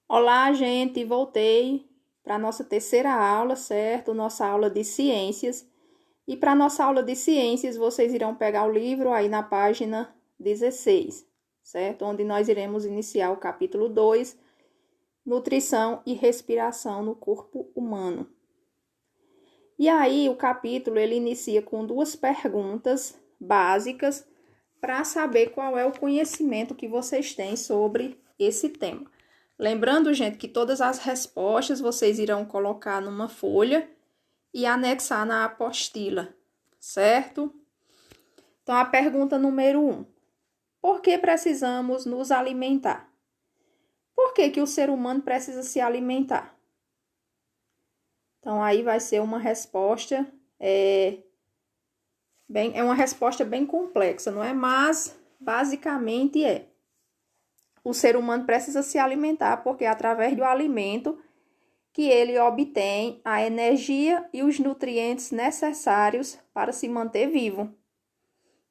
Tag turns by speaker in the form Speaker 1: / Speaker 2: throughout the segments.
Speaker 1: Olá, gente, voltei para a nossa terceira aula, certo? Nossa aula de ciências. E para a nossa aula de ciências, vocês irão pegar o livro aí na página 16, certo? Onde nós iremos iniciar o capítulo 2, Nutrição e Respiração no Corpo Humano. E aí, o capítulo, ele inicia com duas perguntas básicas para saber qual é o conhecimento que vocês têm sobre esse tema. Lembrando, gente, que todas as respostas vocês irão colocar numa folha e anexar na apostila, certo? Então, a pergunta número 1. Por que precisamos nos alimentar? Por que o ser humano precisa se alimentar? Então, aí vai ser uma resposta, é uma resposta bem complexa, não é? Mas, basicamente, o ser humano precisa se alimentar porque é através do alimento que ele obtém a energia e os nutrientes necessários para se manter vivo,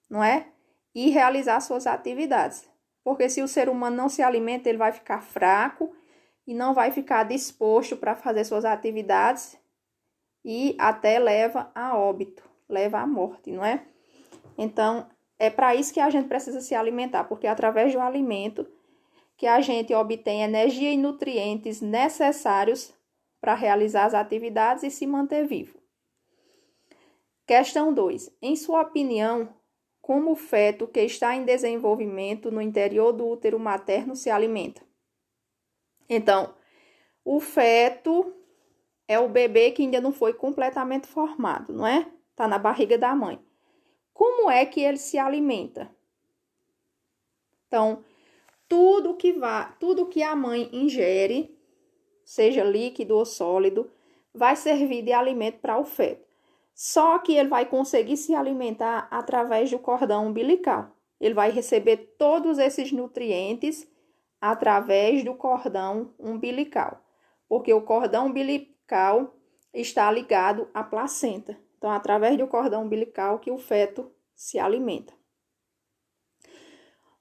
Speaker 1: não é? E realizar suas atividades. Porque se o ser humano não se alimenta, ele vai ficar fraco e não vai ficar disposto para fazer suas atividades e até leva a óbito, leva à morte, não é? Então, é para isso que a gente precisa se alimentar, porque é através do alimento que a gente obtém energia e nutrientes necessários para realizar as atividades e se manter vivo. Questão 2. Em sua opinião, como o feto que está em desenvolvimento no interior do útero materno se alimenta? Então, o feto é o bebê que ainda não foi completamente formado, não é? Está na barriga da mãe. Como é que ele se alimenta? Então, tudo que a mãe ingere, seja líquido ou sólido, vai servir de alimento para o feto. Só que ele vai conseguir se alimentar através do cordão umbilical. Ele vai receber todos esses nutrientes através do cordão umbilical, porque o cordão umbilical está ligado à placenta. Então, através do cordão umbilical que o feto se alimenta.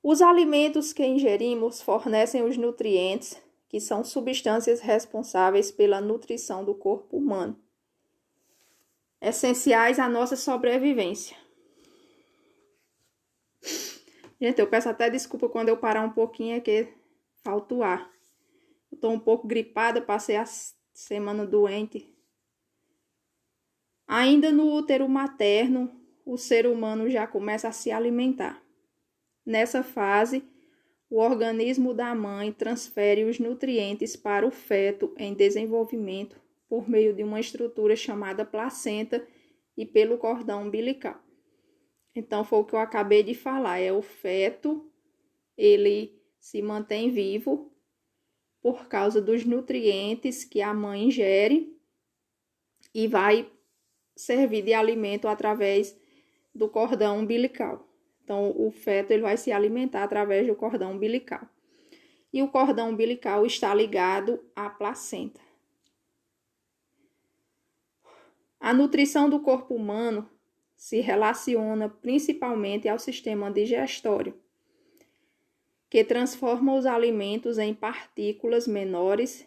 Speaker 1: Os alimentos que ingerimos fornecem os nutrientes, que são substâncias responsáveis pela nutrição do corpo humano, essenciais à nossa sobrevivência. Gente, eu peço até desculpa quando eu parar um pouquinho, é que falta o ar. Eu tô um pouco gripada, passei a semana doente. Ainda no útero materno, o ser humano já começa a se alimentar. Nessa fase, o organismo da mãe transfere os nutrientes para o feto em desenvolvimento por meio de uma estrutura chamada placenta e pelo cordão umbilical. Então, foi o que eu acabei de falar, o feto, ele se mantém vivo por causa dos nutrientes que a mãe ingere e vai servir de alimento através do cordão umbilical. Então, o feto ele vai se alimentar através do cordão umbilical. E o cordão umbilical está ligado à placenta. A nutrição do corpo humano se relaciona principalmente ao sistema digestório, que transforma os alimentos em partículas menores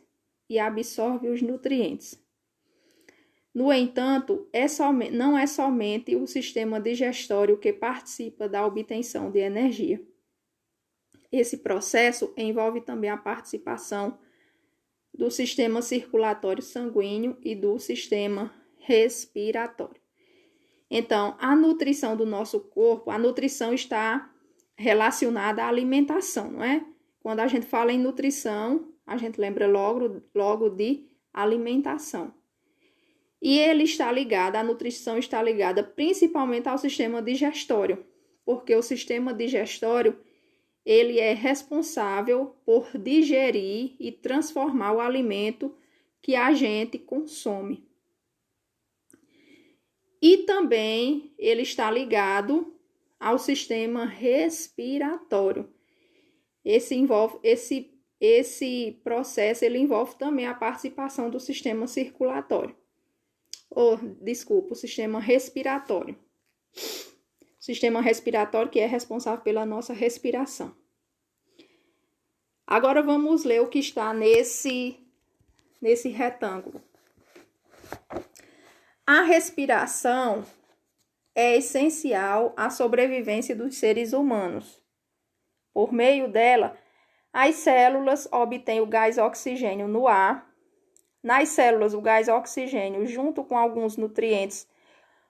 Speaker 1: e absorve os nutrientes. No entanto, não é somente o sistema digestório que participa da obtenção de energia. Esse processo envolve também a participação do sistema circulatório sanguíneo e do sistema respiratório. Então, a nutrição do nosso corpo, a nutrição está relacionada à alimentação, não é? Quando a gente fala em nutrição, a gente lembra logo de alimentação. E a nutrição está ligada principalmente ao sistema digestório, porque o sistema digestório, ele é responsável por digerir e transformar o alimento que a gente consome. E também ele está ligado ao sistema respiratório. Esse processo ele envolve também a participação do sistema circulatório. O sistema respiratório. O sistema respiratório que é responsável pela nossa respiração. Agora vamos ler o que está nesse retângulo. A respiração é essencial à sobrevivência dos seres humanos. Por meio dela, as células obtêm o gás oxigênio no ar. Nas células, o gás oxigênio, junto com alguns nutrientes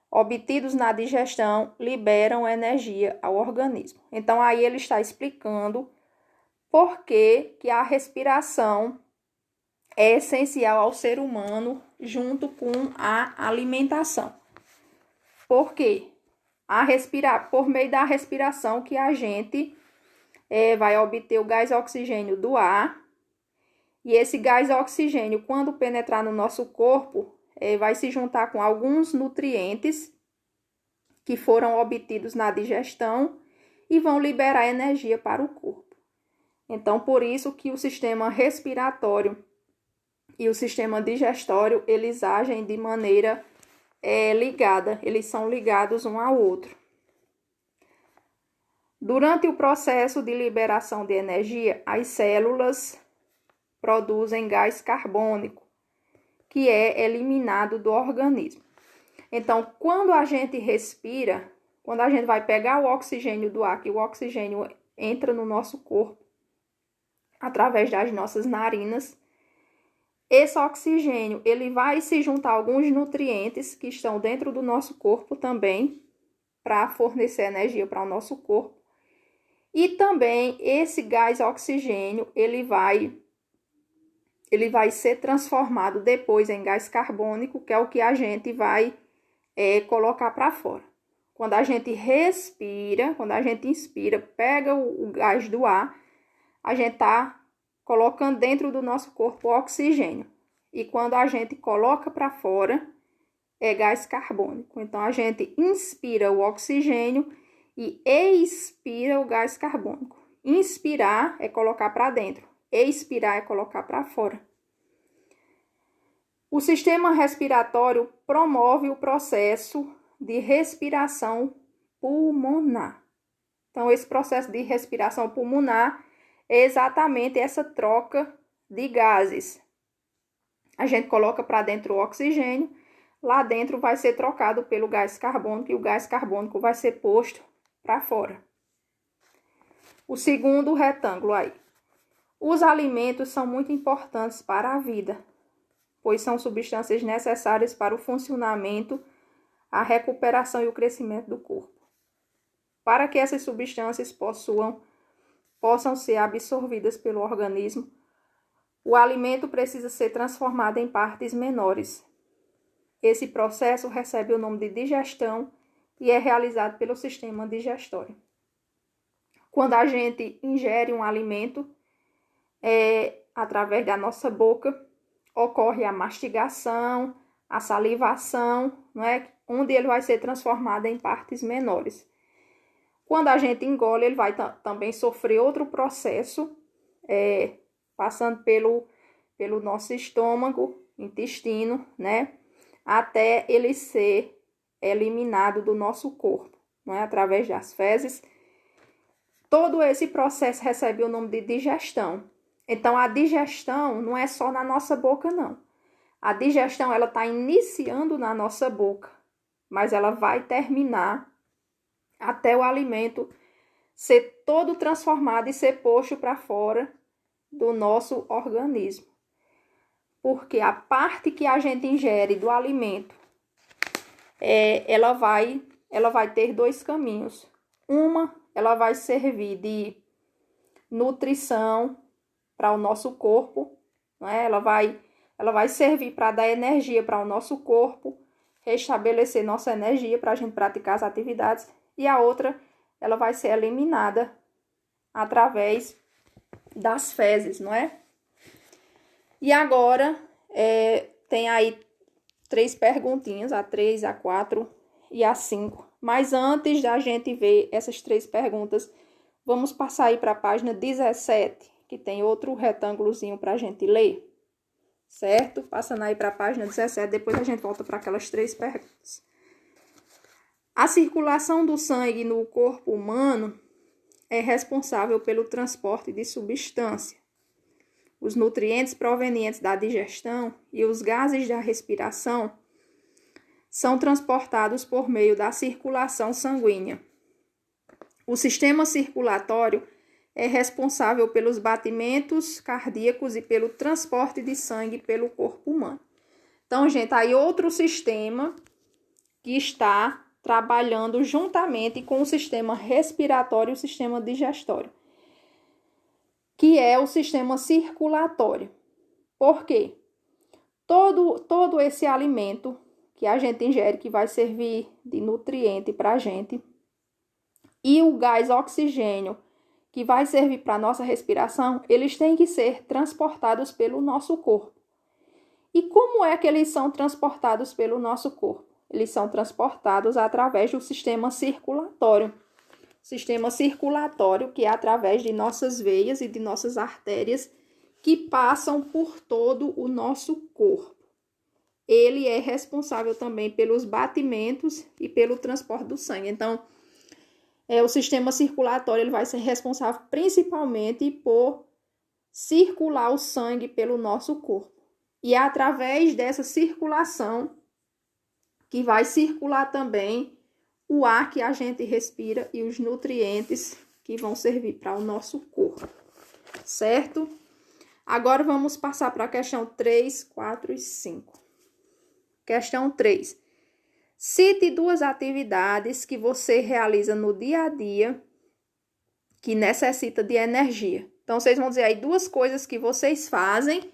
Speaker 1: obtidos na digestão, liberam energia ao organismo. Então, aí ele está explicando por que a respiração é essencial ao ser humano junto com a alimentação. Por quê? Por meio da respiração que a gente vai obter o gás oxigênio do ar. E esse gás oxigênio, quando penetrar no nosso corpo, vai se juntar com alguns nutrientes que foram obtidos na digestão e vão liberar energia para o corpo. Então, por isso que o sistema respiratório e o sistema digestório, eles agem de maneira ligada, eles são ligados um ao outro. Durante o processo de liberação de energia, as células produzem gás carbônico, que é eliminado do organismo. Então, quando a gente respira, quando a gente vai pegar o oxigênio do ar, que o oxigênio entra no nosso corpo através das nossas narinas, esse oxigênio ele vai se juntar a alguns nutrientes que estão dentro do nosso corpo também, para fornecer energia para o nosso corpo. E também esse gás oxigênio ele vai ser transformado depois em gás carbônico, que é o que a gente vai colocar para fora. Quando a gente respira, quando a gente inspira, pega o gás do ar, a gente está colocando dentro do nosso corpo o oxigênio. E quando a gente coloca para fora, é gás carbônico. Então, a gente inspira o oxigênio e expira o gás carbônico. Inspirar é colocar para dentro, expirar é colocar para fora. O sistema respiratório promove o processo de respiração pulmonar. Então, esse processo de respiração pulmonar é exatamente essa troca de gases. A gente coloca para dentro o oxigênio, lá dentro vai ser trocado pelo gás carbônico e o gás carbônico vai ser posto para fora. O segundo retângulo aí. Os alimentos são muito importantes para a vida, pois são substâncias necessárias para o funcionamento, a recuperação e o crescimento do corpo. Para que essas substâncias possam ser absorvidas pelo organismo, o alimento precisa ser transformado em partes menores. Esse processo recebe o nome de digestão e é realizado pelo sistema digestório. Quando a gente ingere um alimento, através da nossa boca, ocorre a mastigação, a salivação, não é? Onde ele vai ser transformado em partes menores. Quando a gente engole, ele vai também sofrer outro processo, passando pelo nosso estômago, intestino, né? Até ele ser eliminado do nosso corpo, não é? Através das fezes. Todo esse processo recebe o nome de digestão. Então, a digestão não é só na nossa boca, não. A digestão, ela está iniciando na nossa boca, mas ela vai terminar até o alimento ser todo transformado e ser posto para fora do nosso organismo. Porque a parte que a gente ingere do alimento, ela vai ter dois caminhos. Uma, ela vai servir de nutrição para o nosso corpo, não é? Ela vai servir para dar energia para o nosso corpo, restabelecer nossa energia para a gente praticar as atividades. E a outra, ela vai ser eliminada através das fezes, não é? E agora, tem aí 3 perguntinhas, a 3, a 4 e a 5. Mas antes da gente ver essas 3 perguntas, vamos passar aí para a página 17, que tem outro retângulozinho para a gente ler, certo? Passando aí para a página 17, depois a gente volta para aquelas 3 perguntas. A circulação do sangue no corpo humano é responsável pelo transporte de substância. os nutrientes provenientes da digestão e os gases da respiração são transportados por meio da circulação sanguínea. O sistema circulatório é responsável pelos batimentos cardíacos e pelo transporte de sangue pelo corpo humano. Então, gente, aí outro sistema que está trabalhando juntamente com o sistema respiratório e o sistema digestório, que é o sistema circulatório. Por quê? Todo esse alimento que a gente ingere, que vai servir de nutriente para a gente, e o gás oxigênio, que vai servir para a nossa respiração, eles têm que ser transportados pelo nosso corpo. E como é que eles são transportados pelo nosso corpo? Eles são transportados através do sistema circulatório. Sistema circulatório, que é através de nossas veias e de nossas artérias, que passam por todo o nosso corpo. Ele é responsável também pelos batimentos e pelo transporte do sangue. Então, o sistema circulatório ele vai ser responsável principalmente por circular o sangue pelo nosso corpo. E é através dessa circulação que vai circular também o ar que a gente respira e os nutrientes que vão servir para o nosso corpo, certo? Agora vamos passar para a questão 3, 4 e 5. Questão 3. Cite 2 atividades que você realiza no dia a dia que necessita de energia. Então, vocês vão dizer aí 2 coisas que vocês fazem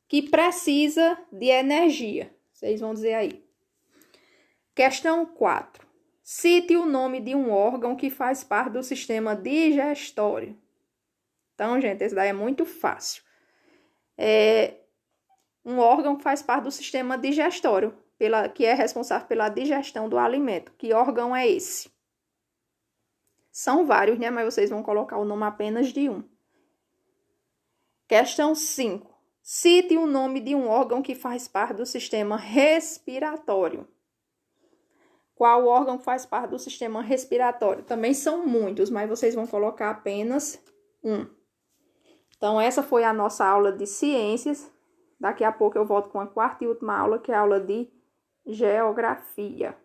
Speaker 1: que precisa de energia. Vocês vão dizer aí. Questão 4. Cite o nome de um órgão que faz parte do sistema digestório. Então, gente, esse daí é muito fácil. Um órgão que faz parte do sistema digestório, que é responsável pela digestão do alimento. Que órgão é esse? São vários, né? Mas vocês vão colocar o nome apenas de um. Questão 5. Cite o nome de um órgão que faz parte do sistema respiratório. Qual órgão faz parte do sistema respiratório? Também são muitos, mas vocês vão colocar apenas um. Então, essa foi a nossa aula de ciências. Daqui a pouco eu volto com a 4ª e última aula, que é a aula de geografia.